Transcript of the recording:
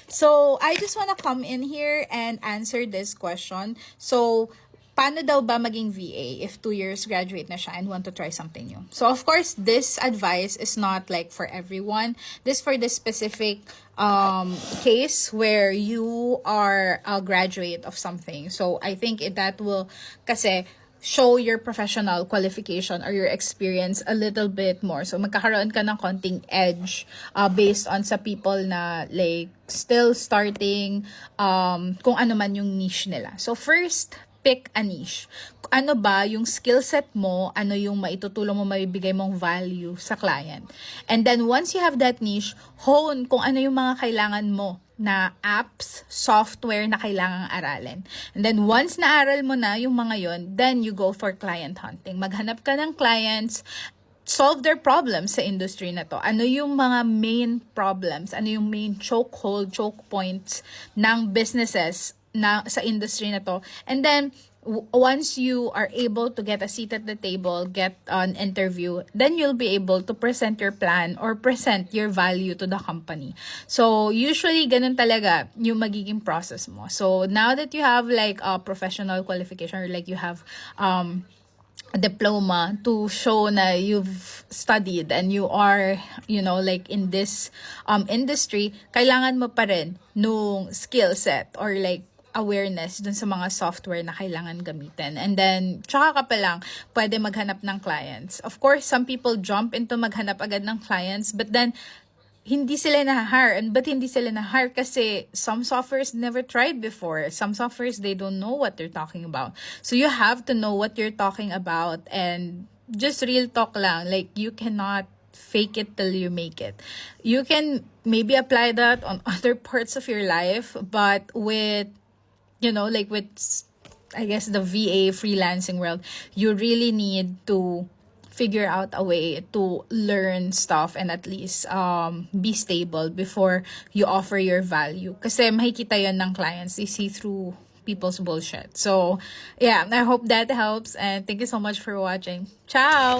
So, I just want to come in here and answer this question. So, paano daw ba maging VA if 2 years graduate na siya and want to try something new? So, of course, this advice is not like for everyone. This for the specific case where you are a graduate of something. So, I think that will, kasi, show your professional qualification or your experience a little bit more. So, magkakaroon ka ng konting edge based on sa people na like still starting kung ano man yung niche nila. So, first, pick a niche. Ano ba yung skill set mo, ano yung maitutulong mo, maibigay mong value sa client. And then once you have that niche, hone kung ano yung mga kailangan mo na apps, software na kailangang aralin. And then once naaral mo na yung mga yon, then you go for client hunting. Maghanap ka ng clients, solve their problems sa industry na to. Ano yung mga main problems, ano yung main chokehold, choke points ng businesses na sa industry na to. And then once you are able to get a seat at the table, get an interview, then you'll be able to present your plan or present your value to the company. So usually ganun talaga yung magiging process mo. So now that you have like a professional qualification or like you have a diploma to show na you've studied and you are, you know, like in this industry, kailangan mo pa rin nung skill set or like awareness dun sa mga software na kailangan gamitin. And then, tsaka ka pa lang, pwede maghanap ng clients. Of course, some people jump into maghanap agad ng clients, but then, hindi sila na-hire. And but hindi sila na-hire kasi some softwares never tried before. Some softwares, they don't know what they're talking about. So, you have to know what you're talking about and just real talk lang. Like, you cannot fake it till you make it. You can maybe apply that on other parts of your life, but with, you know, like with, I guess, the VA freelancing world, you really need to figure out a way to learn stuff and at least be stable before you offer your value. Kasi makikita yan ng clients. They see through people's bullshit. So, yeah, I hope that helps. And thank you so much for watching. Ciao!